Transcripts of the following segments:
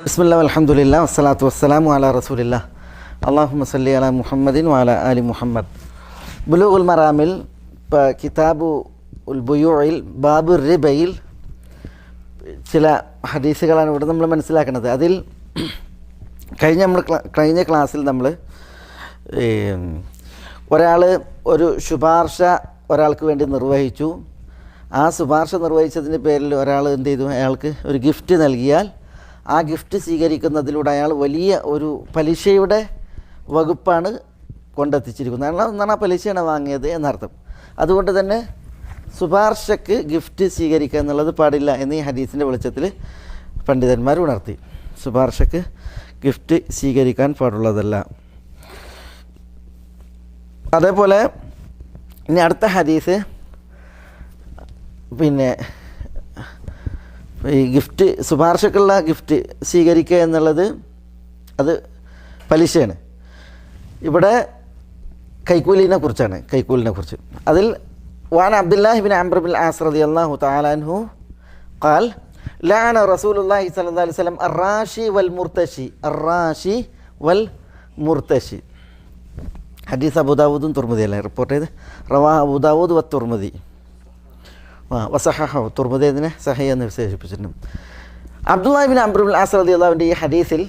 ബിസ്മില്ലാഹി അൽഹംദുലില്ലാഹി വസ്സലാത്തു വസ്സലാമു അലാ റസൂലില്ലാഹ് അല്ലാഹുമ്മ സല്ലി അലാ മുഹമ്മദിൻ വഅലാ ആലി മുഹമ്മദ്. ബുലൂഗുൽ മറാമിൽ കിതാബു ഉൽ ബുയൂഇൽ ബാബു റിബയിൽ ചില ഹദീസുകളാണ് ഇവിടെ നമ്മൾ മനസ്സിലാക്കുന്നത്. അതിൽ കഴിഞ്ഞ ക്ലാസ്സിൽ നമ്മൾ ഒരാൾ ഒരു ശുപാർശ ഒരാൾക്ക് വേണ്ടി നിർവഹിച്ചു. ആ ശുപാർശ നിർവഹിച്ചതിൻ്റെ പേരിൽ ഒരാൾ എന്ത് ചെയ്തു, അയാൾക്ക് ഒരു ഗിഫ്റ്റ് നൽകിയാൽ ആ ഗിഫ്റ്റ് സ്വീകരിക്കുന്നതിലൂടെ അയാൾ വലിയ ഒരു പലിശയുടെ വകുപ്പാണ് കൊണ്ടെത്തിച്ചിരിക്കുന്നത്. എന്നാണ് ആ പലിശയാണ് വാങ്ങിയത് എന്നർത്ഥം. അതുകൊണ്ട് തന്നെ ശുപാർശക്ക് ഗിഫ്റ്റ് സ്വീകരിക്കുക എന്നുള്ളത് പാടില്ല എന്ന് ഈ ഹദീസിൻ്റെ വെളിച്ചത്തിൽ പണ്ഡിതന്മാർ ഉണർത്തി. ശുപാർശക്ക് ഗിഫ്റ്റ് സ്വീകരിക്കാൻ പാടുള്ളതല്ല. അതേപോലെ ഇനി അടുത്ത ഹദീസ് ഈ ഗിഫ്റ്റ് ശുപാർശക്കുള്ള ഗിഫ്റ്റ് സ്വീകരിക്കുക എന്നുള്ളത് അത് പലിശയാണ്. ഇവിടെ കൈക്കൂലിനെ കുറിച്ച് അതിൽ van Abdullahi bin Amr bin as റളിയല്ലാഹു തആല അൻഹു ഖാൽ ലഅന റസൂലുള്ളാഹി സ്വല്ലല്ലാഹു അലൈഹി വസല്ലം അർറാശി വൽ മുർതശി. ഹദീസ് അബൂദാവൂദും തുർമുദി അല്ലേ റിപ്പോർട്ട് ചെയ്ത്. റവാഹു അബൂദാവൂദ് വ തുർമുദി വസഹഹു. തുർമുദി ഇതിനെ സഹീഹ് എന്ന് വിശേഷിപ്പിച്ചിട്ടുണ്ട്. Abdullahi bin Amr bin Aas റളിയല്ലാഹുവിൻ്റെ ഈ ഹദീസിൽ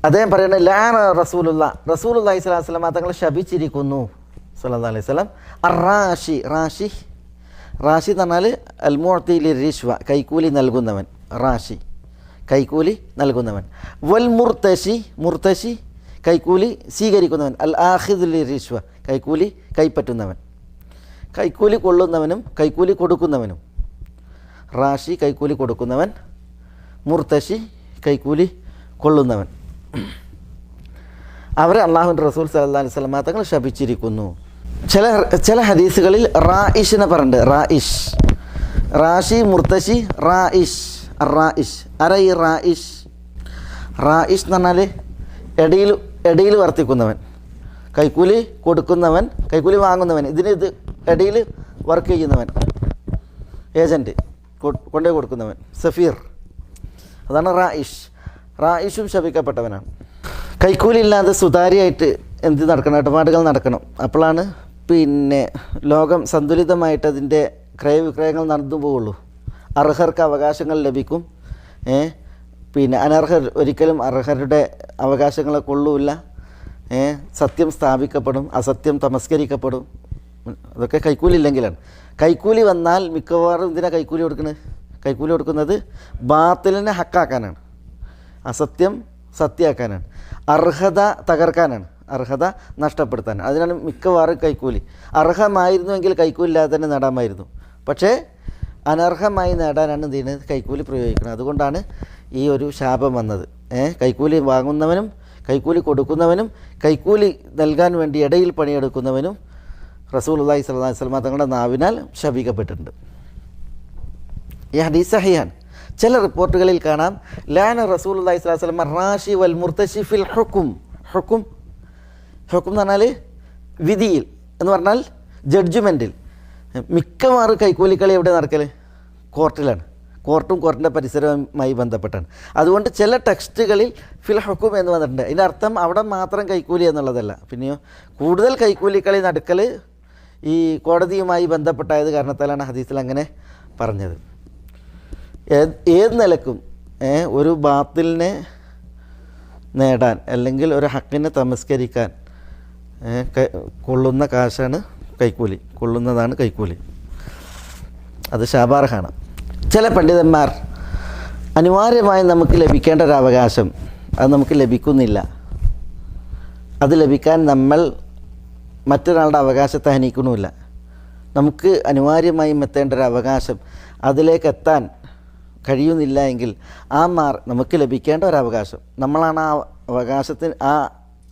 അദ്ദേഹം പറയുന്നത് ലഅന റസൂലുള്ളാഹി സ്വല്ലല്ലാഹു അലൈഹി വസല്ലം തങ്ങൾ ശപിച്ചിരിക്കുന്നു സല്ലല്ലാഹു അലൈഹി വസല്ലം അർറാശി റാശി എന്ന് പറഞ്ഞാൽ അൽ മുഅ്തി ലിർരിശ്വ കൈക്കൂലി നൽകുന്നവൻ, റാശി കൈക്കൂലി നൽകുന്നവൻ. വൽ മുർതശി കൈക്കൂലി സ്വീകരിക്കുന്നവൻ, അൽ ആഖിദ് ലിർരിശ്വ കൈക്കൂലി കൈപ്പറ്റുന്നവൻ. കൈക്കൂലി കൊള്ളുന്നവനും കൈക്കൂലി കൊടുക്കുന്നവനും. റാശി കൈക്കൂലി കൊടുക്കുന്നവൻ, മുർതശി കൈക്കൂലി കൊള്ളുന്നവൻ. അവരെ അള്ളാഹുവിൻ്റെ റസൂൽ സല്ലല്ലാഹു അലൈഹി വസല്ലം തങ്ങൾ ശപിച്ചിരിക്കുന്നു. ചില ഹദീസുകളിൽ റായിഷിനെ പറഞ്ഞിട്ടുണ്ട്. റാശി മുർതശി റായിഷ് ആരാ ഈ റായിഷ് എന്ന് പറഞ്ഞാൽ ഇടയിൽ വർത്തിക്കുന്നവൻ, കൈക്കൂലി കൊടുക്കുന്നവൻ, കൈക്കൂലി വാങ്ങുന്നവൻ, ഇത് ഇടയിൽ വർക്ക് ചെയ്യുന്നവൻ, ഏജൻറ്റ് കൊണ്ടുപോയി കൊടുക്കുന്നവൻ, സഫീർ. അതാണ് റായിഷും ശപിക്കപ്പെട്ടവനാണ്. കൈക്കൂലി ഇല്ലാതെ സുതാര്യമായിട്ട് ഇടപാടുകൾ നടക്കണം. അപ്പോഴാണ് ലോകം സന്തുലിതമായിട്ട് അതിൻ്റെ ക്രയവിക്രയങ്ങൾ നടന്നു പോവുള്ളൂ. അർഹർക്ക് അവകാശങ്ങൾ ലഭിക്കും. അനർഹർ ഒരിക്കലും അർഹരുടെ അവകാശങ്ങളെ കൊള്ളൂല്ല. സത്യം സ്ഥാപിക്കപ്പെടും, അസത്യം തമസ്കരിക്കപ്പെടും. അതൊക്കെ കൈക്കൂലി ഇല്ലെങ്കിലാണ്. കൈക്കൂലി വന്നാൽ മിക്കവാറും എന്തിനാണ് കൈക്കൂലി കൊടുക്കുന്നത് ബാത്തിലിനെ ഹക്കാക്കാനാണ്, അസത്യം സത്യമാക്കാനാണ്, അർഹത തകർക്കാനാണ്, അർഹത നഷ്ടപ്പെടുത്താനാണ്. അതിനാണ് മിക്കവാറും കൈക്കൂലി. അർഹമായിരുന്നുവെങ്കിൽ കൈക്കൂലി ഇല്ലാതെ തന്നെ നേടാമായിരുന്നു. പക്ഷേ അനർഹമായി നേടാനാണ് എന്ത് കൈക്കൂലി പ്രയോഗിക്കുന്നത്. അതുകൊണ്ടാണ് ഈ ഒരു ശാപം വന്നത്. കൈക്കൂലി വാങ്ങുന്നവനും കൈക്കൂലി കൊടുക്കുന്നവനും കൈക്കൂലി നൽകാൻ വേണ്ടി ഇടയിൽ പണിയെടുക്കുന്നവനും റസൂലുള്ളാഹി സ്വല്ലല്ലാഹു അലൈഹി വസല്ലം തങ്ങളുടെ നാവിനാൽ ശപിക്കപ്പെട്ടിട്ടുണ്ട്. ഈ ഹദീസ് സഹിഹാണ്. ചില റിപ്പോർട്ടുകളിൽ കാണാം ലാന റസൂലുള്ളാഹി സ്വല്ലല്ലാഹു അലൈഹി വസല്ലം റാശി വൽ മുർതശി ഫിൽ ഹുക്കും എന്ന് പറഞ്ഞാൽ വിധിയിൽ എന്ന് പറഞ്ഞാൽ ജഡ്ജ്മെൻറ്റിൽ. മിക്കവാറും കൈക്കൂലിക്കളി എവിടെ നടക്കൽ? കോർട്ടിലാണ്. കോർട്ടും കോർട്ടിൻ്റെ പരിസരവുമായി ബന്ധപ്പെട്ടാണ്. അതുകൊണ്ട് ചില ടെക്സ്റ്റുകളിൽ ഫിൽ ഹുക്കും എന്ന് വന്നിട്ടുണ്ട്. ഇതിൻ്റെ അർത്ഥം അവിടെ മാത്രം കൈക്കൂലി എന്നുള്ളതല്ല. പിന്നെയോ കൂടുതൽ കൈക്കൂലിക്കളി നടക്കൽ ഈ കോടതിയുമായി ബന്ധപ്പെട്ടായത് കാരണത്താലാണ് ഹദീസിൽ അങ്ങനെ പറഞ്ഞത്. ഏത് നിലക്കും ഒരു ബാത്തിലിനെ നേടാൻ അല്ലെങ്കിൽ ഒരു ഹക്കിനെ തമസ്കരിക്കാൻ കൊള്ളുന്ന കാശാണ് കൈക്കൂലി, കൊള്ളുന്നതാണ് കൈക്കൂലി. അത് ശാപാർഹമാണ്. ചില പണ്ഡിതന്മാർ അനിവാര്യമായി നമുക്ക് ലഭിക്കേണ്ട ഒരു അവകാശം അത് നമുക്ക് ലഭിക്കുന്നില്ല. അത് ലഭിക്കാൻ നമ്മൾ മറ്റൊരാളുടെ അവകാശത്തെ ഹനിക്കണമില്ല. നമുക്ക് അനിവാര്യമായും എത്തേണ്ട ഒരു അവകാശം അതിലേക്ക് എത്താൻ കഴിയുന്നില്ല എങ്കിൽ നമുക്ക് ലഭിക്കേണ്ട ഒരു അവകാശം, നമ്മളാണ് ആ അവകാശത്തിന് ആ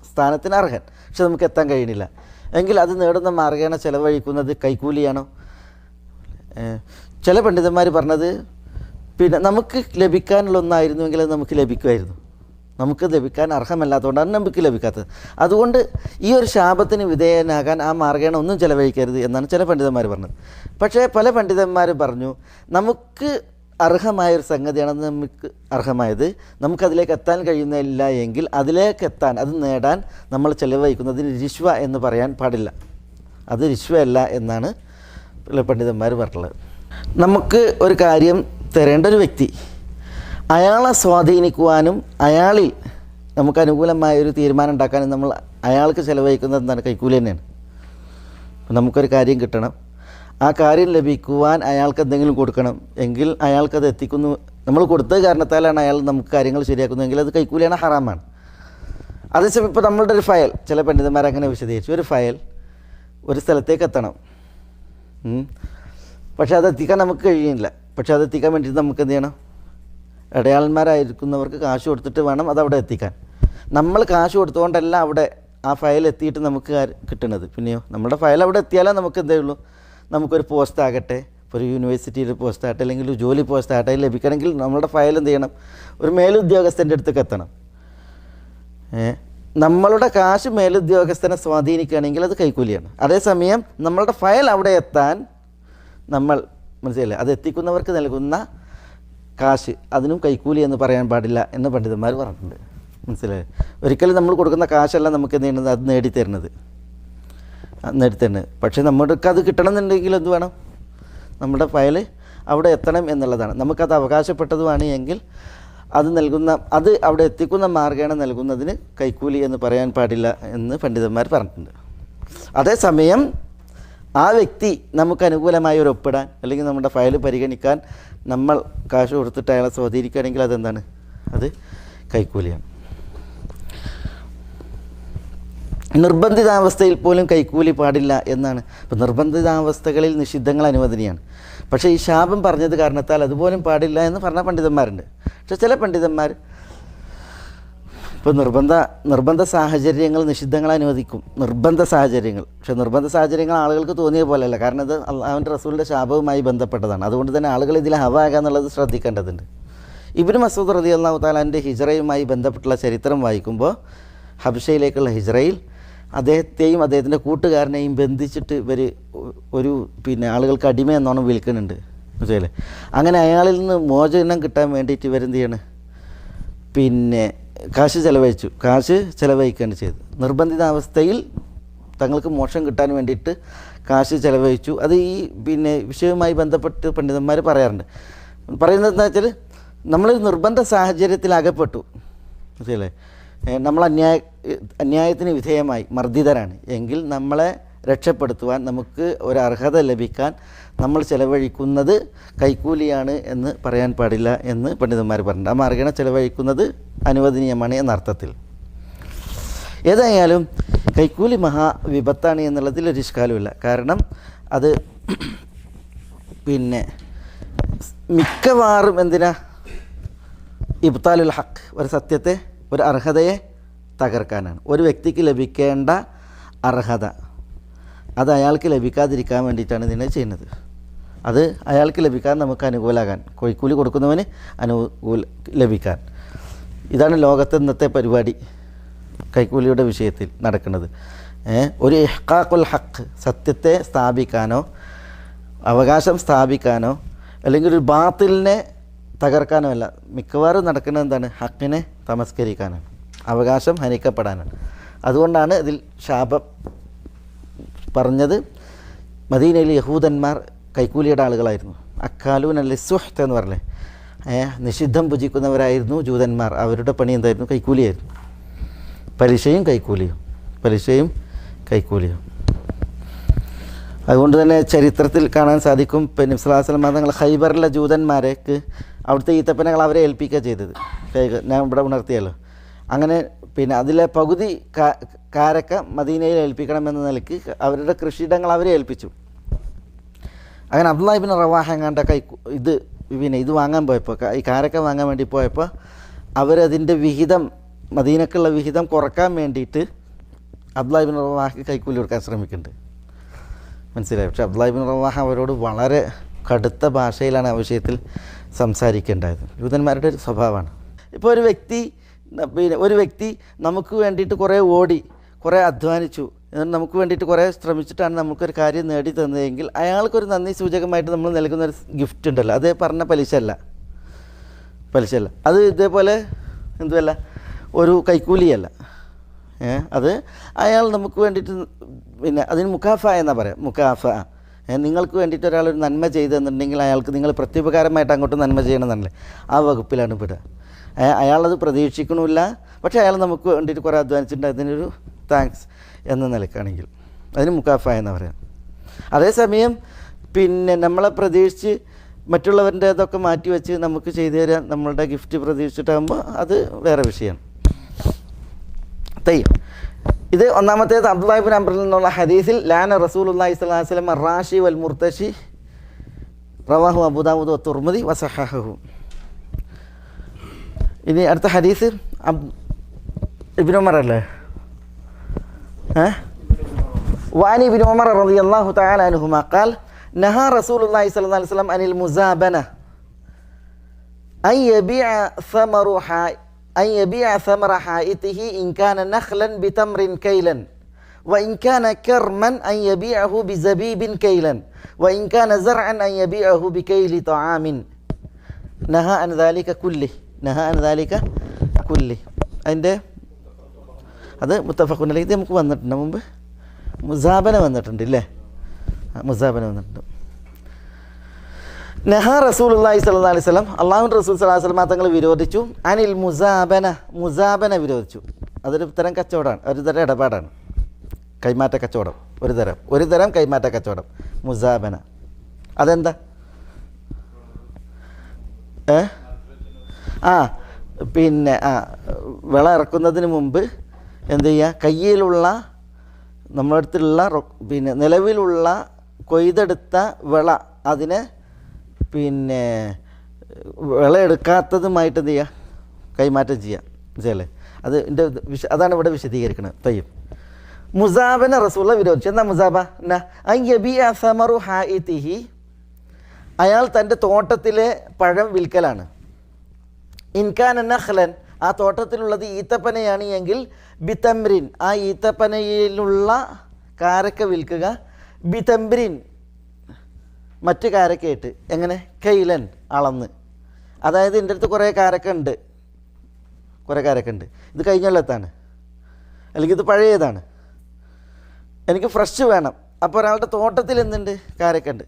സ്ഥാനത്തിന് അർഹൻ, പക്ഷെ നമുക്ക് എത്താൻ കഴിയണില്ല എങ്കിൽ അത് നേടുന്ന മാർഗേണ ചെലവഴിക്കുന്നത് കൈക്കൂലിയാണോ? ചില പണ്ഡിതന്മാർ പറഞ്ഞത് നമുക്ക് ലഭിക്കാനുള്ള ഒന്നായിരുന്നുവെങ്കിൽ അത് നമുക്ക് ലഭിക്കുമായിരുന്നു. നമുക്ക് ലഭിക്കാൻ അർഹമല്ലാത്തതുകൊണ്ടാണ് നമുക്ക് ലഭിക്കാത്തത്. അതുകൊണ്ട് ഈ ഒരു ശാപത്തിന് വിധേയനാകാൻ ആ മാർഗേണ ഒന്നും ചിലവഴിക്കരുത് എന്നാണ് ചില പണ്ഡിതന്മാർ പറഞ്ഞത്. പക്ഷേ പല പണ്ഡിതന്മാർ പറഞ്ഞു നമുക്ക് അർഹമായൊരു സംഗതിയാണെന്ന് നമുക്ക് അർഹമായത് നമുക്കതിലേക്ക് എത്താൻ കഴിയുന്നില്ല എങ്കിൽ അതിലേക്ക് എത്താൻ അത് നേടാൻ നമ്മൾ ചിലവഴിക്കുന്നതിന് റിശ്വ എന്ന് പറയാൻ പാടില്ല. അത് റിശ്വയല്ല എന്നാണ് പണ്ഡിതന്മാർ പറഞ്ഞിട്ടുള്ളത്. നമുക്ക് ഒരു കാര്യം തരേണ്ട ഒരു വ്യക്തി അയാളെ സ്വാധീനിക്കുവാനും അയാളിൽ നമുക്ക് അനുകൂലമായൊരു തീരുമാനം ഉണ്ടാക്കാനും നമ്മൾ അയാൾക്ക് ചിലവഴിക്കുന്നത് എന്താണ്? കൈക്കൂലി തന്നെയാണ്. നമുക്കൊരു കാര്യം കിട്ടണം, ആ കാര്യം ലഭിക്കുവാൻ അയാൾക്ക് എന്തെങ്കിലും കൊടുക്കണം എങ്കിൽ അയാൾക്കത് എത്തിക്കുന്നു. നമ്മൾ കൊടുത്ത കാരണത്താലാണ് അയാൾ നമുക്ക് കാര്യങ്ങൾ ശരിയാക്കുന്നതെങ്കിൽ അത് കൈക്കൂലിയാണ്, ഹറാമാണ്. അതേസമയം ഇപ്പോൾ നമ്മളുടെ ഒരു ഫയൽ, ചില പണ്ഡിതന്മാർ അങ്ങനെ വിശദീകരിച്ചു, ഒരു ഫയൽ ഒരു സ്ഥലത്തേക്ക് എത്തണം, പക്ഷെ അത് എത്തിക്കാൻ നമുക്ക് കഴിയില്ല. പക്ഷെ അത് എത്തിക്കാൻ വേണ്ടിയിട്ട് നമുക്ക് എന്ത് ചെയ്യണം? ഇടയാളന്മാരായിരിക്കുന്നവർക്ക് കാശ് കൊടുത്തിട്ട് വേണം അതവിടെ എത്തിക്കാൻ. നമ്മൾ കാശ് കൊടുത്തുകൊണ്ടല്ല അവിടെ ആ ഫയൽ എത്തിയിട്ട് നമുക്ക് കിട്ടുന്നത്. പിന്നെയോ നമ്മുടെ ഫയൽ അവിടെ എത്തിയാലേ നമുക്ക് എന്തേ ഉള്ളൂ, നമുക്കൊരു പോസ്റ്റ് ആകട്ടെ, ഒരു യൂണിവേഴ്സിറ്റിയിൽ പോസ്റ്റ് ആകട്ടെ, അല്ലെങ്കിൽ ഒരു ജോലി പോസ്റ്റ് ആകട്ടെ ലഭിക്കണമെങ്കിൽ നമ്മുടെ ഫയൽ എന്ത് ചെയ്യണം? ഒരു മേലുദ്യോഗസ്ഥൻ്റെ അടുത്തേക്ക് എത്തണം. നമ്മളുടെ കാശ് മേലുദ്യോഗസ്ഥനെ സ്വാധീനിക്കുകയാണെങ്കിൽ അത് കൈക്കൂലിയാണ്. അതേസമയം നമ്മളുടെ ഫയൽ അവിടെ എത്താൻ നമ്മൾ മനസ്സിലായില്ലേ, അത് എത്തിക്കുന്നവർക്ക് നൽകുന്ന കാശ് അതിനും കൈക്കൂലി എന്ന് പറയാൻ പാടില്ല എന്ന് പണ്ഡിതന്മാർ പറഞ്ഞിട്ടുണ്ട്. മനസ്സിലായി? ഒരിക്കലും നമ്മൾ കൊടുക്കുന്ന കാശല്ല നമുക്ക് എന്ത് ചെയ്യുന്നത്, അത് നേടിത്തരുന്നത്. പക്ഷേ നമ്മൾക്ക് അത് കിട്ടണമെന്നുണ്ടെങ്കിൽ എന്ത് വേണം? നമ്മുടെ ഫയൽ അവിടെ എത്തണം എന്നുള്ളതാണ്. നമുക്കത് അവകാശപ്പെട്ടതുമാണ് എങ്കിൽ അത് അവിടെ എത്തിക്കുന്ന മാർഗ്ഗേണ നൽകുന്നതിന് കൈക്കൂലി എന്ന് പറയാൻ പാടില്ല എന്ന് പണ്ഡിതന്മാർ പറഞ്ഞിട്ടുണ്ട്. അതേസമയം ആ വ്യക്തി നമുക്ക് അനുകൂലമായി ഒരു ഒപ്പിടാൻ അല്ലെങ്കിൽ നമ്മുടെ ഫയൽ പരിഗണിക്കാൻ നമ്മൾ കാശ് കൊടുത്തിട്ട് അയാളെ സ്വാധീനിക്കുകയാണെങ്കിൽ അതെന്താണ്? അത് കൈക്കൂലിയാണ്. നിർബന്ധിതാവസ്ഥയിൽ പോലും കൈക്കൂലി പാടില്ല എന്നാണ്. ഇപ്പോൾ നിർബന്ധിതാവസ്ഥകളിൽ നിഷിദ്ധങ്ങൾ അനുവദനീയമാണ്. പക്ഷേ ഈ ശാപം പറഞ്ഞത് കാരണത്താൽ അതുപോലും പാടില്ല എന്ന് പറഞ്ഞ പണ്ഡിതന്മാരുണ്ട്. പക്ഷേ ചില പണ്ഡിതന്മാർ ഇപ്പോൾ നിർബന്ധ സാഹചര്യങ്ങൾ നിഷിദ്ധങ്ങൾ അനുവദിക്കും, നിർബന്ധ സാഹചര്യങ്ങൾ. പക്ഷേ നിർബന്ധ സാഹചര്യങ്ങൾ ആളുകൾക്ക് തോന്നിയ പോലെയല്ല, കാരണം ഇത് അള്ളാഹുവിൻ്റെ റസൂലിൻ്റെ ശാപവുമായി ബന്ധപ്പെട്ടതാണ്. അതുകൊണ്ട് തന്നെ ആളുകൾ ഇതിൽ ഹവാകുക എന്നുള്ളത് ശ്രദ്ധിക്കേണ്ടതുണ്ട്. ഇബ്നു മസ്ഊദ് റളിയല്ലാഹു തആലാൻ്റെ ഹിജ്റയുമായി ബന്ധപ്പെട്ടുള്ള ചരിത്രം വായിക്കുമ്പോൾ ഹബശയിലേക്കുള്ള ഹിജ്റയിൽ അദ്ദേഹത്തെയും അദ്ദേഹത്തിൻ്റെ കൂട്ടുകാരനെയും ബന്ധിച്ചിട്ട് ഇവർ ഒരു ആളുകൾക്ക് അടിമ എന്നോണം വിളിക്കുന്നുണ്ട്. മനസ്സിലായില്ലേ? അങ്ങനെ അയാളിൽ നിന്ന് മോചനം കിട്ടാൻ വേണ്ടിയിട്ട് ഇവരെന്ത് ചെയ്യണം? കാശ് ചിലവഴിക്കുകയാണ് ചെയ്തത്. നിർബന്ധിതാവസ്ഥയിൽ തങ്ങൾക്ക് മോക്ഷം കിട്ടാൻ വേണ്ടിയിട്ട് കാശ് ചിലവഴിച്ചു. അത് ഈ വിഷയവുമായി ബന്ധപ്പെട്ട് പണ്ഡിതന്മാർ പറയാറുണ്ട്. പറയുന്നത് എന്താ വെച്ചാൽ, നമ്മളൊരു നിർബന്ധ സാഹചര്യത്തിൽ അകപ്പെട്ടു, മനസ്സിലല്ലേ? നമ്മൾ അന്യായത്തിന് വിധേയമായി മർദ്ദിതരാണ് എങ്കിൽ നമ്മളെ രക്ഷപ്പെടുത്തുവാൻ, നമുക്ക് ഒരു അർഹത ലഭിക്കാൻ നമ്മൾ ചിലവഴിക്കുന്നത് കൈക്കൂലിയാണ് എന്ന് പറയാൻ പാടില്ല എന്ന് പണ്ഡിതന്മാർ പറഞ്ഞിട്ടുണ്ട്. ആ മാർഗ്ഗേണ ചിലവഴിക്കുന്നത് അനുവദനീയമാണ് എന്നർത്ഥത്തിൽ. ഏതായാലും കൈക്കൂലി മഹാവിപത്താണ് എന്നുള്ളതിൽ ഒരു ഇഷ്കാലുമില്ല. കാരണം അത് മിക്കവാറും എന്തിനാ? ഇബ്താലുൽ ഹക്ക്, ഒരു സത്യത്തെ, ഒരു അർഹതയെ തകർക്കാനാണ്. ഒരു വ്യക്തിക്ക് ലഭിക്കേണ്ട അർഹത അത് അയാൾക്ക് ലഭിക്കാതിരിക്കാൻ വേണ്ടിയിട്ടാണ് ഇതിനെ ചെയ്യുന്നത്. അത് അയാൾക്ക് ലഭിക്കാൻ നമുക്ക് അനുകൂലമാകാൻ, കൈക്കൂലി കൊടുക്കുന്നവന് ലഭിക്കാൻ. ഇതാണ് ലോകത്തെ ഇന്നത്തെ പരിപാടി കൈക്കൂലിയുടെ വിഷയത്തിൽ നടക്കുന്നത്. ഒരു ഇഹ്ഖാഖുൽ ഹക്ക്, സത്യത്തെ സ്ഥാപിക്കാനോ അവകാശം സ്ഥാപിക്കാനോ അല്ലെങ്കിൽ ഒരു ബാത്തിലിനെ തകർക്കാനോ അല്ല. മിക്കവാറും നടക്കുന്നത് എന്താണ്? ഹക്കിനെ തമസ്കരിക്കാനാണ്, അവകാശം ഹനിക്കപ്പെടാനാണ്. അതുകൊണ്ടാണ് ഇതിൽ ശാപം പറഞ്ഞത്. മദീനയിലെ യഹൂദന്മാർ കൈക്കൂലിയുടെ ആളുകളായിരുന്നു. അക്കാലൂൻ അല്ലിസ്വഹ്ത്ത് എന്ന് പറഞ്ഞേ, നിഷിദ്ധം ഭുജിക്കുന്നവരായിരുന്നു ജൂതന്മാർ. അവരുടെ പണി എന്തായിരുന്നു? കൈക്കൂലിയായിരുന്നു. പലിശയും കൈക്കൂലിയും. അതുകൊണ്ട് തന്നെ ചരിത്രത്തിൽ കാണാൻ സാധിക്കും, നബി സല്ലല്ലാഹു അലൈഹി വസല്ലം തങ്ങൾ ഖൈബറിലെ ജൂതന്മാരേക്ക് അവിടുത്തെ ഈത്തപ്പനകൾ അവരെ ഏൽപ്പിക്കുക ചെയ്തത്. ഞാൻ ഇവിടെ ഉണർത്തിയല്ലോ. അങ്ങനെ അതിലെ പകുതി കാരക്ക മദീനയിൽ ഏൽപ്പിക്കണമെന്ന നിലയ്ക്ക് അവരുടെ കൃഷിയിടങ്ങൾ അവരെ ഏൽപ്പിച്ചു. അങ്ങനെ അബ്ദുല്ലാഹി ഇബ്നു റവാഹ എങ്ങാണ്ട ഇത് വാങ്ങാൻ പോയപ്പോൾ, ഈ കാരക്ക വാങ്ങാൻ വേണ്ടി പോയപ്പോൾ അവരതിൻ്റെ വിഹിതം, മദീനക്കുള്ള വിഹിതം കുറക്കാൻ വേണ്ടിയിട്ട് അബ്ദുല്ലാഹി ഇബ്നു റവാഹയ്ക്ക് കൈക്കൂലി കൊടുക്കാൻ ശ്രമിക്കുന്നുണ്ട്. മനസ്സിലായി? പക്ഷേ അബ്ദുല്ലാഹി ഇബ്നു റവാഹ അവരോട് വളരെ കടുത്ത ഭാഷയിലാണ് ആ വിഷയത്തിൽ സംസാരിക്കേണ്ടത്. യൂതന്മാരുടെ ഒരു സ്വഭാവമാണ്. ഇപ്പോൾ ഒരു വ്യക്തി നമുക്ക് വേണ്ടിയിട്ട് കുറേ ഓടി, കുറേ അധ്വാനിച്ചു, നമുക്ക് വേണ്ടിയിട്ട് കുറേ ശ്രമിച്ചിട്ടാണ് നമുക്കൊരു കാര്യം നേടി തന്നതെങ്കിൽ അയാൾക്കൊരു നന്ദി സൂചകമായിട്ട് നമ്മൾ നൽകുന്നൊരു ഗിഫ്റ്റ് ഉണ്ടല്ലോ, അത് പറഞ്ഞ പലിശ അല്ല. പലിശയല്ല. അത് ഇതേപോലെ എന്തുമല്ല, ഒരു കൈക്കൂലിയല്ല. അത് അയാൾ നമുക്ക് വേണ്ടിയിട്ട്, പിന്നെ അതിന് മുക്കാഫ എന്നാ പറയാം. മുക്കാഫ, നിങ്ങൾക്ക് വേണ്ടിയിട്ട് ഒരാളൊരു നന്മ ചെയ്തെന്നുണ്ടെങ്കിൽ അയാൾക്ക് നിങ്ങൾ പ്രത്യുപകാരമായിട്ട് അങ്ങോട്ട് നന്മ ചെയ്യണമെന്നല്ലേ, ആ വകുപ്പിലാണ് പെടുക. അയാളത് പ്രതീക്ഷിക്കണമില്ല, പക്ഷേ അയാൾ നമുക്ക് വേണ്ടിയിട്ട് കുറേ അധ്വാനിച്ചിട്ടുണ്ട്, അതിനൊരു താങ്ക്സ് എന്ന നിലക്കാണെങ്കിൽ അതിന് മുക്കാഫ എന്ന് പറയാം. അതേസമയം പിന്നെ നമ്മളെ പ്രതീക്ഷിച്ച് മറ്റുള്ളവരുടെ അതൊക്കെ മാറ്റി വെച്ച് നമുക്ക് ചെയ്തു തരാൻ നമ്മളുടെ ഗിഫ്റ്റ് പ്രതീക്ഷിച്ചിട്ടാകുമ്പോൾ അത് വേറെ വിഷയമാണ്. ഇത് ഒന്നാമത്തേത് അബ്ദുല്ലാഹി ഇബ്നു അംറിൽ നിന്നുള്ള ഹദീസിൽ ലാന റസൂലുള്ളാഹി സ്വല്ലല്ലാഹു അലൈഹി വസല്ലം റാഷി വൽ മുർതശി റവാഹു അബൂ ദാവൂദ് വത്തുർമുദി വസഹഹഹു. ഇനി അടുത്ത ഹദീസ് ഇബ്നു ഉമർ അല്ലേ, وعن ابن عمر رضي الله تعالى عنهما قال نهى رسول الله صلى الله عليه وسلم عن المزابنة أن يبيع ثمر حائطه إن كان نخلا بتمر كيلا وإن كان كرما أن يبيعه بزبيب كيلا وإن كان زرعا أن يبيعه بكيل طعام نهى عن ذلك كله അതിൻ്റെ അത് മുത്തഫഖുൻ അലൈഹി. ഇത് നമുക്ക് വന്നിട്ടുണ്ട് മുമ്പ്, മുസാബന വന്നിട്ടുണ്ട് ഇല്ലേ, മുസാബന വന്നിട്ടുണ്ട്. നഹാ റസൂലുള്ളാഹി സ്വല്ലല്ലാഹു അലൈഹി വസല്ലം, അല്ലാഹുവിൻ്റെ റസൂൽ സ്വല്ലല്ലാഹു അലൈഹി വസല്ലം തങ്ങൾ വിരോധിച്ചു. അനിൽ മുസാബന വിരോധിച്ചു. അതൊരു തരം കച്ചവടമാണ്, ഒരു തരം ഇടപാടാണ്, കൈമാറ്റ കച്ചവടം. ഒരു തരം കൈമാറ്റ കച്ചവടം മുസാബന. അതെന്താ? പിന്നെ വിള ഇറക്കുന്നതിന് മുമ്പ് എന്ത് ചെയ്യുക, കയ്യിലുള്ള നമ്മുടെ അടുത്തുള്ള പിന്നെ നിലവിലുള്ള കൊയ്തെടുത്ത വിള അതിനെ പിന്നെ വിളയെടുക്കാത്തതുമായിട്ട് എന്ത് ചെയ്യുക, കൈമാറ്റം ചെയ്യുക. മനസ്സിലല്ലേ? അതാണ് ഇവിടെ വിശദീകരിക്കുന്നത്. തയ്യും മുസാബന റസൂല വിരോധിച്ചു. എന്താ മുസാബ? സമറു ഹായിതിഹി, അയാൾ തൻ്റെ തോട്ടത്തിലെ പഴം വിൽക്കലാണ്. ഇൻകാന നഖ്ലൻ, ആ തോട്ടത്തിലുള്ളത് ഈത്തപ്പനയാണ് എങ്കിൽ ബിതംറിൻ, ആ ഈത്തപ്പനയിലുള്ള കാരക്ക വിൽക്കുക. ബിതംറിൻ, മറ്റ് കാരക്കയായിട്ട്. എങ്ങനെ? കൈലൻ, അളന്ന്. അതായത് എൻ്റെ അടുത്ത് കുറേ കാരക്ക ഉണ്ട്, ഇത് കഴിഞ്ഞ കൊല്ലത്താണ്, അല്ലെങ്കിൽ ഇത് പഴയതാണ്, എനിക്ക് ഫ്രഷ് വേണം. അപ്പോൾ ഒരാളുടെ തോട്ടത്തിൽ എന്തുണ്ട്? കാരക്ക ഉണ്ട്,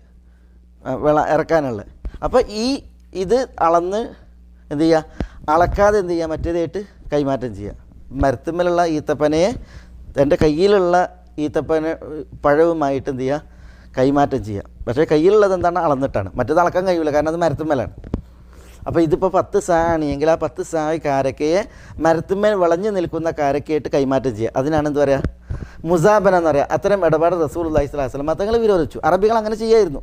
വിള ഇറക്കാനുള്ളത്. അപ്പോൾ ഇത് അളന്ന് എന്ത് ചെയ്യുക, അളക്കാതെ എന്ത് ചെയ്യുക, മറ്റേതായിട്ട് കൈമാറ്റം ചെയ്യുക. മരത്തുമ്മലുള്ള ഈത്തപ്പനയെ എൻ്റെ കയ്യിലുള്ള ഈത്തപ്പന പഴവുമായിട്ട് എന്ത് ചെയ്യുക, കൈമാറ്റം ചെയ്യുക. പക്ഷേ കയ്യിലുള്ളത് എന്താണ്? അളന്നിട്ടാണ്. മറ്റേത് അളക്കാൻ കഴിയില്ല, കാരണം അത് മരത്തുമ്മലാണ്. അപ്പോൾ ഇതിപ്പോൾ 10 സാ ആണെങ്കിൽ ആ 10 സായ് കാരക്കയെ മരത്തുമ്മേൽ വിളഞ്ഞു നിൽക്കുന്ന കാരക്കയായിട്ട് കൈമാറ്റം ചെയ്യുക. അതിനാണ് എന്ത് പറയുക? മുസാബന എന്ന് പറയുക. അത്തരം ഇടപാട് റസൂലുള്ളാഹി സ്വല്ലല്ലാഹു അലൈഹി വസല്ലം തങ്ങൾ വിരോധിച്ചു. അറബികൾ അങ്ങനെ ചെയ്യായിരുന്നു.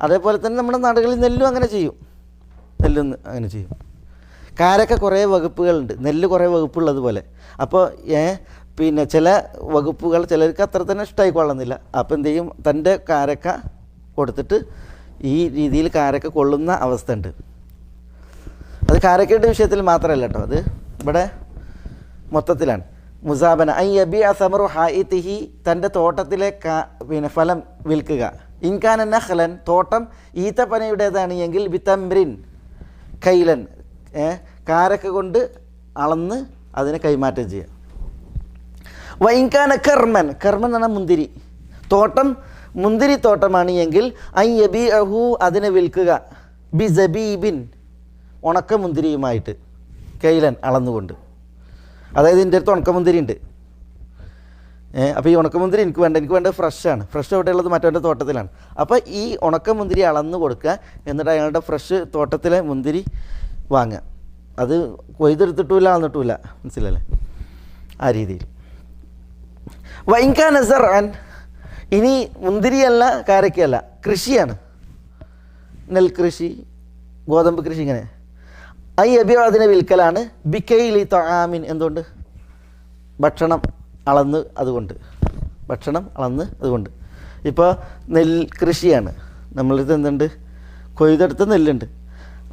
അതേപോലെ തന്നെ നമ്മുടെ നാടുകളിൽ നെല്ലും അങ്ങനെ ചെയ്യും. കാരക്ക കുറേ വകുപ്പുകളുണ്ട്, നെല്ല് കുറേ വകുപ്പുള്ളതുപോലെ. അപ്പോൾ പിന്നെ ചില വകുപ്പുകൾ ചിലർക്ക് അത്ര തന്നെ ഇഷ്ടമായിക്കൊള്ളുന്നില്ല. അപ്പോൾ എന്ത് ചെയ്യും, തൻ്റെ കാരക്ക കൊടുത്തിട്ട് ഈ രീതിയിൽ കാരക്ക കൊള്ളുന്ന അവസ്ഥ ഉണ്ട്. അത് കാരക്കയുടെ വിഷയത്തിൽ മാത്രമല്ല കേട്ടോ, അത് ഇവിടെ മൊത്തത്തിലാണ്. മുസാബന യബിഅ സമറു ഹായിതിഹി, തൻ്റെ തോട്ടത്തിലെ പിന്നെ ഫലം വിൽക്കുക. ഇൻകാന നഖ്ലൻ, തോട്ടം ഈത്തപ്പനയുടേതാണ് എങ്കിൽ ബിതംറിൻ കൈലൻ, കാരക്ക കൊണ്ട് അളന്ന് അതിനെ കൈമാറ്റം ചെയ്യുക. വൈൻകാന കർമ്മൻ എന്ന് പറഞ്ഞാൽ മുന്തിരി തോട്ടം, മുന്തിരി തോട്ടമാണ് എങ്കിൽ യബിഅഹു, അതിനെ വിൽക്കുക. ബിസബീബിൻ, ഉണക്ക മുന്തിരിയുമായിട്ട്, കൈലൻ അളന്നുകൊണ്ട്. അതായത് എൻ്റെ അടുത്ത് ഉണക്കമുന്തിരി ഉണ്ട്, അപ്പോൾ ഈ ഉണക്കമുന്തിരി എനിക്ക് വേണ്ടത് ഫ്രഷാണ്. ഫ്രഷ് എവിടെയുള്ളത്? മറ്റവൻ്റെ തോട്ടത്തിലാണ്. അപ്പോൾ ഈ ഉണക്കമുന്തിരി അളന്ന് കൊടുക്കുക, എന്നിട്ട് അയാളുടെ ഫ്രഷ് തോട്ടത്തിലെ മുന്തിരി വാങ്ങുക. അത് കൊയ്തെടുത്തിട്ടുമില്ല, അളന്നിട്ടുമില്ല. മനസ്സിലല്ലേ? ആ രീതിയിൽ. വൈൻകാന സർഅൻ, ഇനി മുന്തിരിയല്ല കാരക്കയല്ല, കൃഷിയാണ്, നെൽകൃഷി, ഗോതമ്പ് കൃഷി, ഇങ്ങനെ യബിഅ, അതിനെ വിൽക്കലാണ്. ബിക്കൈലി തആമിൻ, എന്തുകൊണ്ട്? ഭക്ഷണം അളന്ന് അതുകൊണ്ട്. ഇപ്പോൾ നെൽകൃഷിയാണ്, നമ്മളിത് എന്തുണ്ട്, കൊയ്തെടുത്ത നെല്ലുണ്ട്.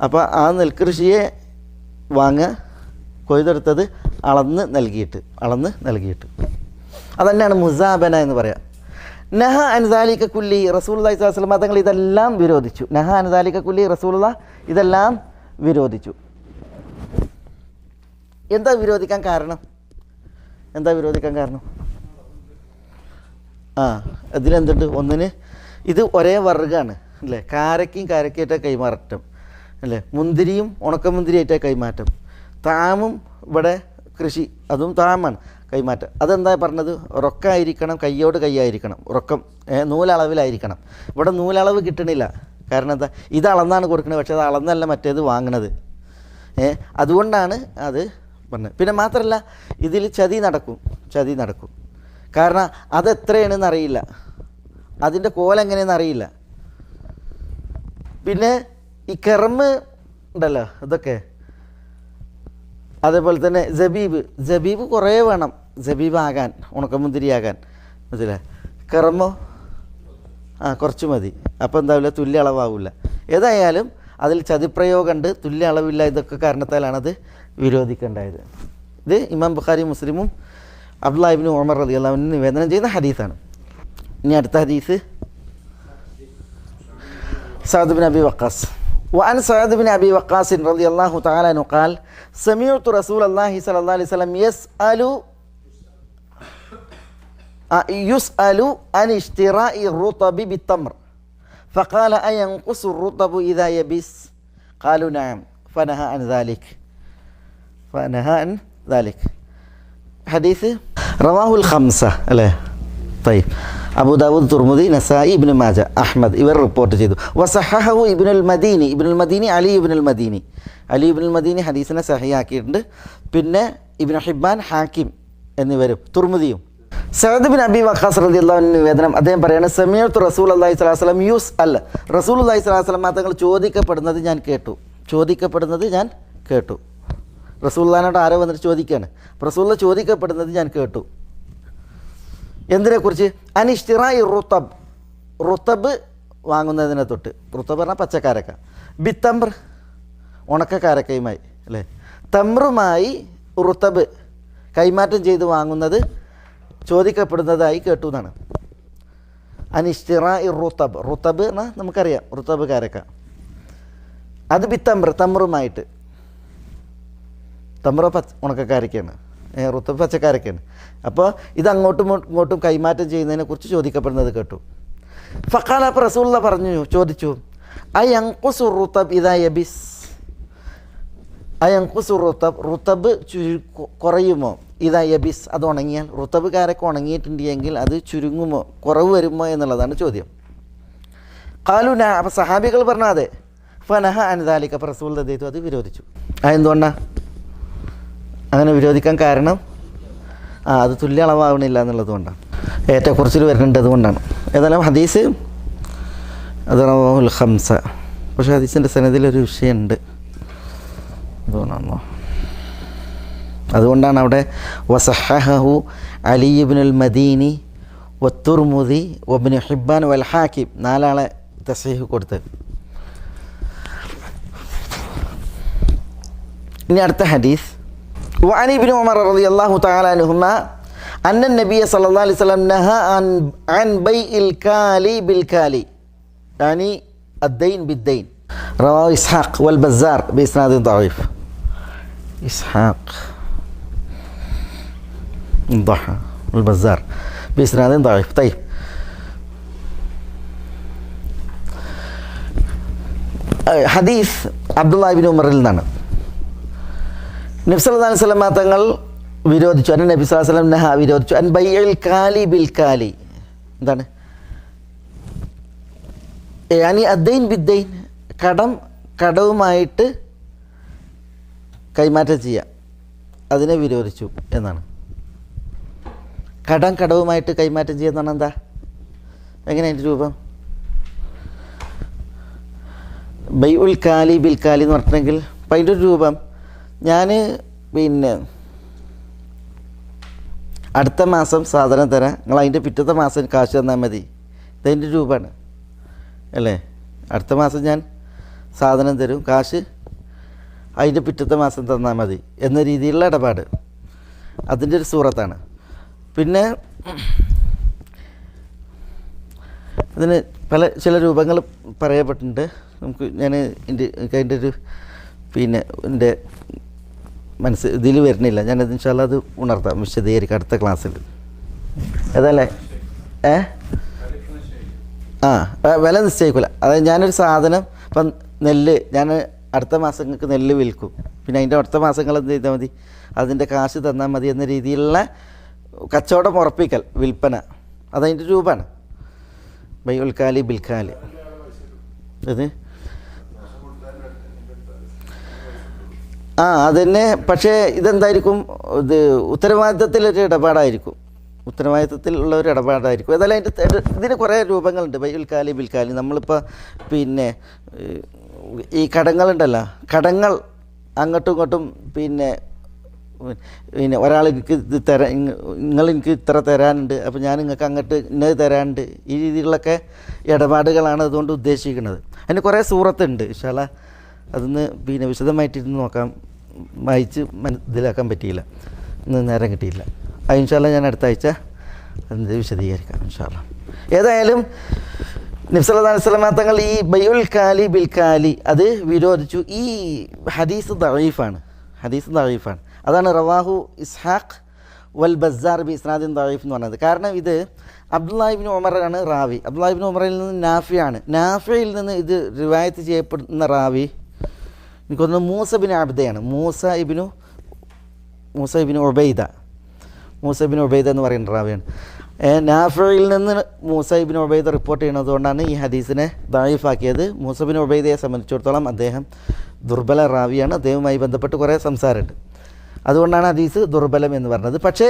അപ്പോൾ ആ നെൽകൃഷിയെ വാങ്ങുക, കൊയ്തെടുത്തത് അളന്ന് നൽകിയിട്ട്. അതന്നെയാണ് മുസാബന എന്ന് പറയാം. നഹ അൻദാലിക കുല്ലി റസൂലുള്ളാഹി സ്വല്ലല്ലാഹു അലൈഹി വസല്ലം തങ്ങൾ ഇതെല്ലാം വിരോധിച്ചു. നഹ അൻദാലിക കുല്ലി റസൂലുള്ളാഹി ഇതെല്ലാം വിരോധിച്ചു. എന്താ വിരോധിക്കാൻ കാരണം? ഇതിലെന്തുണ്ട്? ഒന്നിന് ഇത് ഒരേ വർഗ്ഗമാണ് അല്ലേ, കാരക്കയായിട്ട് കൈമാറ്റം അല്ലേ, മുന്തിരിയും ഉണക്കമുന്തിരിയായിട്ട് കൈമാറ്റം, താമും ഇവിടെ കൃഷി അതും താമാണ് കൈമാറ്റം. അതെന്താ പറഞ്ഞത്? റൊക്കമായിരിക്കണം, കയ്യോട് കൈയായിരിക്കണം, റൊക്കം നൂലളവിലായിരിക്കണം. ഇവിടെ നൂലളവ് കിട്ടണില്ല. കാരണം എന്താ? ഇത് അളന്നാണ് കൊടുക്കുന്നത്, പക്ഷേ അത് അളന്നല്ല മറ്റേത് വാങ്ങണത്. അതുകൊണ്ടാണ് അത് പറഞ്ഞത്. പിന്നെ മാത്രമല്ല ഇതിൽ ചതി നടക്കും. കാരണം അതെത്രയാണെന്ന് അറിയില്ല, അതിൻ്റെ കോലെങ്ങനെയെന്ന് അറിയില്ല. പിന്നെ ഈ കെർമ് ഉണ്ടല്ലോ ഇതൊക്കെ, അതേപോലെ തന്നെ ജബീബ് കുറേ വേണം, ജബീബാകാൻ, ഉണക്കമുന്തിരിയാകാൻ. മനസ്സിലായി? കെർമോ കുറച്ച് മതി. അപ്പോൾ എന്താവില്ല, തുല്യ അളവാവില്ല. ഏതായാലും അതിൽ ചതിപ്രയോഗമുണ്ട്, തുല്യ അളവില്ല. ഇതൊക്കെ കാരണത്താലാണത് വിരോധിക്കേണ്ടായത്. ഇത് ഇമാം ബുഖാരി മുസ്ലിമും അബ്ദുല്ലാഹി ഇബ്നു ഉമർ റളിയല്ലാഹു അൻഹു നിവേദനം ചെയ്യുന്ന ഹദീസാണ്. ഇനി അടുത്ത ഹദീസ് സഅദ് ബിൻ അബി വഖാസ്. وعن سعد بن أبي وقاص رضي الله تعالى عنه قال سمعت رسول الله صلى الله عليه وسلم يسأل عن اشتراء الرطب بالتمر فقال أينقص الرطب إذا يبس قالوا نعم فنهى عن ذلك حديث رواه الخمسة അല്ലേ? طيب അബൂ ദാവൂദ്, തുർമുദി, നസായി, ഇബ്നു മാജ, അഹ്മദ് ഇവർ റിപ്പോർട്ട് ചെയ്തു. വസഹഹു ഇബ്നുൽ മദീനി അലി ഇബ്നുൽ മദീനി ഹദീസിനെ സഹിയാക്കിയിട്ടുണ്ട്. പിന്നെ ഇബ്നു ഹിബ്ബാൻ, ഹാക്കിം എന്നിവരും, തുർമുദിയും. സഅദ് ബിൻ അബി വഖാസ് റളിയല്ലാഹു അൻഹു നിവേദനം, അദ്ദേഹം പറയാണ് സമീഅതു റസൂലുള്ളാഹി സ്വല്ലല്ലാഹു അലൈഹി വസല്ലം യുസ്അൽ റസൂലുള്ളാഹി സ്വല്ലല്ലാഹു അലൈഹി വസല്ലം തങ്ങൾ ചോദിക്കപ്പെടുന്നത് ഞാൻ കേട്ടു. റസൂലുള്ളാഹിനോട് ആരോ വന്നിട്ട് ചോദിക്കുകയാണ്. റസൂലുള്ള ചോദിക്കപ്പെടുന്നത് ഞാൻ കേട്ടു. എന്തിനെക്കുറിച്ച്? അനിഷ്തിറായി റുത്തബ് വാങ്ങുന്നതിനെ തൊട്ട്. റുത്തബ് പറഞ്ഞാൽ പച്ചക്കാരക്ക. ബിത്തംർ ഉണക്കക്കാരക്കയുമായി അല്ലേ, തമ്രുമായി റുത്തബ് കൈമാറ്റം ചെയ്ത് വാങ്ങുന്നത് ചോദിക്കപ്പെടുന്നതായി കേട്ടു എന്നാണ്. അനിഷ്തിറായി റുത്തബ് എന്നാൽ നമുക്കറിയാം, റുത്തബ് കാരക്ക. അത് തമ്രുമായിട്ട്. തമ്ര ഉണക്കക്കാരക്കയാണ്, റുത്തബ് പച്ചക്കാരക്കയാണ്. അപ്പോൾ ഇത് അങ്ങോട്ടും ഇങ്ങോട്ടും കൈമാറ്റം ചെയ്യുന്നതിനെക്കുറിച്ച് ചോദിക്കപ്പെടുന്നത് കേട്ടു. ഫഖാല, അപ്പോൾ റസൂലുള്ളാഹി ചോദിച്ചു, അയൻഖുസു റുത്തബ് ഇദാ യബിസ്, അയൻഖുസു റുത്തബ് കുറയുമോ? ഇദാ യബിസ്, അത് ഉണങ്ങിയാൽ, റുത്തബ് കാരക്ക ഉണങ്ങിയിട്ടുണ്ടെങ്കിൽ അത് ചുരുങ്ങുമോ, കുറവ് വരുമോ എന്നുള്ളതാണ് ചോദ്യം. ഖാലു നഅം, അപ്പോൾ സഹാബികൾ പറഞ്ഞു അതെ. ഫനഹ അൻ ദാലിക, അപ്പോൾ റസൂലുള്ളാഹി അത് വിരോധിച്ചു. അതെന്തുകൊണ്ടാണ് അങ്ങനെ വിരോധിക്കാൻ കാരണം? അത് തുല്യ അളവാവണില്ല എന്നുള്ളത് കൊണ്ടാണ്, ഏറ്റക്കുറച്ചിൽ വരുന്നുണ്ട്, അതുകൊണ്ടാണ്. ഏതായാലും ഹദീസ് അത് റവാഹുൽ ഖംസ. പക്ഷേ ഹദീസിൻ്റെ സനദിലൊരു വിഷയമുണ്ട്, അതുകൊണ്ടാണ് അവിടെ വസഹഹു അലി ഇബ്നുൽ മദീനി വത്തുർമുദി വബ്നു ഹിബ്ബാൻ വൽ ഹാക്കിം, 4 ആളെ തസ്ഹീഹ് കൊടുത്തത്. ഇനി അടുത്ത ഹദീസ്. وعن ابن عمر رضي الله تعالى عنهما أن النبي صلى الله عليه وسلم نهى عن بيع الكالي بالكالي، يعني الدين بالدين. رواه إسحاق والبزار بإسناد ضعيف. إسحاق ضحى والبزار بإسناد ضعيف. طيب حديث عبد الله بن عمر لنا. നബി സല്ലല്ലാഹു അലൈഹി വസല്ലം തങ്ങൾ വിരോധിച്ചു, നബി സല്ലല്ലാഹു അലൈഹി വസല്ലം നഹ വിരോധിച്ചു, അൻ ബൈഇൽ കാലി ബിൽ കാലി. എന്താണ്? യാനി അദ്ദൈൻ ബിദ്ദൈൻ, കടവുമായിട്ട് കൈമാറ്റം ചെയ്യുക, അതിനെ വിരോധിച്ചു എന്നാണ്. കടവുമായിട്ട് കൈമാറ്റം ചെയ്യുക എന്നാണ്. എന്താ, എങ്ങനെ അതിൻ്റെ രൂപം? ബൈഉൽ കാലി ബിൽ കാലി എന്ന് പറഞ്ഞിട്ടുണ്ടെങ്കിൽ അപ്പം അതിൻ്റെ ഒരു രൂപം, ഞാൻ പിന്നെ അടുത്ത മാസം സാധനം തരാം, നിങ്ങൾ അതിൻ്റെ പിറ്റത്തെ മാസം കാശ് തന്നാൽ മതി, ഇതതിൻ്റെ രൂപമാണ് അല്ലേ. അടുത്ത മാസം ഞാൻ സാധനം തരും, കാശ് അതിൻ്റെ പിറ്റത്തെ മാസം തന്നാൽ മതി എന്ന രീതിയിലുള്ള ഇടപാട്, അതിൻ്റെ ഒരു സൂറത്താണ്. പിന്നെ അതിന് ചില രൂപങ്ങൾ പറയപ്പെട്ടിട്ടുണ്ട്. ഞാൻ അതിൻ്റെ ഒരു എൻ്റെ ഇതിൽ വരുന്നില്ല. ഞാനത് ഇൻഷാ അല്ലാഹ് അത് ഉണർത്താം, വിശദീകരിക്കാം അടുത്ത ക്ലാസ്സിൽ. ഏതല്ലേ വില നിശ്ചയിക്കില്ല. അതായത് ഞാനൊരു സാധനം ഇപ്പം നെല്ല് ഞാൻ അടുത്ത മാസങ്ങൾക്ക് നെല്ല് വിൽക്കും, പിന്നെ അതിൻ്റെ അടുത്ത മാസങ്ങൾ എന്ത് ചെയ്താൽ മതി, അതിൻ്റെ കാശ് തന്നാൽ മതി എന്ന രീതിയിലുള്ള കച്ചവടം ഉറപ്പിക്കൽ, വിൽപ്പന, അതതിൻ്റെ രൂപമാണ് ബൈഉൽ കാലി ബിൽക്കാലി. അത് അതന്നെ. പക്ഷേ ഇതെന്തായിരിക്കും, ഇത് ഉത്തരവാദിത്തത്തിലൊരു ഇടപാടായിരിക്കും, ഉത്തരവാദിത്തത്തിലുള്ള ഒരു ഇടപാടായിരിക്കും. ഏതായാലും അതിൻ്റെ ഇതിന് കുറേ രൂപങ്ങളുണ്ട്. ബൈഉൽ കാലി ബിൽക്കാലി. നമ്മളിപ്പോൾ പിന്നെ ഈ കടങ്ങളുണ്ടല്ലോ, കടങ്ങൾ അങ്ങോട്ടും ഇങ്ങോട്ടും പിന്നെ ഒരാൾ എനിക്ക് ഇത് നിങ്ങൾ എനിക്ക് ഇത്ര തരാനുണ്ട്, അപ്പോൾ ഞാൻ നിങ്ങൾക്ക് അങ്ങോട്ട് ഇന്നത് തരാനുണ്ട്, ഈ രീതിയിലുള്ളൊക്കെ ഇടപാടുകളാണ് അതുകൊണ്ട് ഉദ്ദേശിക്കുന്നത്. അതിന് കുറേ സൂറത്തുണ്ട്. ഇൻഷാ അല്ലാഹ് അതൊന്ന് പിന്നെ വിശദമായിട്ടിരുന്ന് നോക്കാം, വായിച്ച് ഇതിലാക്കാൻ പറ്റിയില്ല, ഇന്ന് നേരം കിട്ടിയില്ല. അത് ഇൻഷാ അല്ലാഹ് ഞാൻ അടുത്ത ആഴ്ച അത് വിശദീകരിക്കാം ഇൻഷാ അല്ലാഹ്. ഏതായാലും നബി സല്ലല്ലാഹു അലൈഹി വസല്ലം തങ്ങൾ ഈ ബൈഉൽ കാലി ബിൽ കാലി അത് വിരോധിച്ചു. ഈ ഹദീസ് ദഈഫാണ്, ഹദീസ് ദഈഫാണ്. അതാണ് റവാഹു ഇസ്ഹാഖ് വൽ ബസ്സാർ ബി ഇസ്നാദിൻ ദഈഫ് എന്ന് പറഞ്ഞത്. കാരണം ഇത് അബ്ദുല്ലാഹി ഇബ്നു ഉമറാണ് റാവി. അബ്ദുല്ലാഹി ഇബ്നു ഉമറിൽ നിന്ന് നാഫിയാണ്. നാഫിയിൽ നിന്ന് ഇത് റിവായത്ത് ചെയ്യപ്പെടുന്ന റാവി എനിക്കൊന്ന് മൂസ ബിൻ അബ്ദയാണ്. മൂസ ഇബ്നു ഉബൈദ എന്ന് പറയുന്ന റാവിയാണ്. നാഫിയിൽ നിന്ന് മൂസ ഇബ്നു ഉബൈദ റിപ്പോർട്ട് ചെയ്യുന്നതുകൊണ്ടാണ് ഈ ഹദീസിനെ ദഈഫാക്കിയത്. മൂസ ബിൻ ഉബൈദയെ സംബന്ധിച്ചിടത്തോളം അദ്ദേഹം ദുർബല റാവിയാണ്. അദ്ദേഹവുമായി ബന്ധപ്പെട്ട് കുറേ സംസാരമുണ്ട്. അതുകൊണ്ടാണ് ഹദീസ് ദുർബലം എന്ന് പറഞ്ഞത്. പക്ഷേ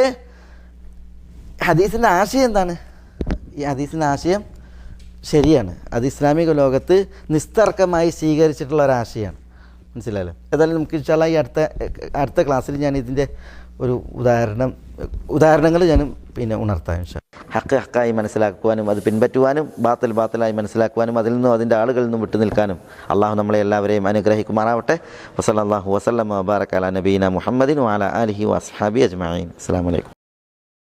ഹദീസിൻ്റെ ആശയം എന്താണ്? ഈ ഹദീസിൻ്റെ ആശയം ശരിയാണ്. അത് ഇസ്ലാമിക ലോകത്ത് നിസ്തർക്കമായി സ്വീകരിച്ചിട്ടുള്ള ഒരാശയമാണ്. മനസ്സിലായല്ലോ? ഏതായാലും നമുക്ക് ഇൻഷാ അല്ലാഹ് ഈ അടുത്ത ക്ലാസ്സിൽ ഞാൻ ഇതിൻ്റെ ഒരു ഉദാഹരണങ്ങൾ ഞാൻ പിന്നെ ഉണർത്താം ഇൻഷാ അല്ലാഹ്. ഹക്ക് ഹക്കായി മനസ്സിലാക്കുവാനും അത് പിൻപറ്റുവാനും ബാത്തിലായി മനസ്സിലാക്കുവാനും അതിൽ നിന്നും അതിൻ്റെ ആളുകളിൽ നിന്നും വിട്ടു നിൽക്കാനും അള്ളാഹു നമ്മളെ എല്ലാവരെയും അനുഗ്രഹിക്കുമാറാവട്ടെ. വസല്ലല്ലാഹു വസല്ലമ വബാറക അലാ നബീന മുഹമ്മദിൻ വഅലാ ആലിഹി വഅസ്ഹാബിഹി അജ്മഈൻ. അസ്സലാമു അലൈക്കും.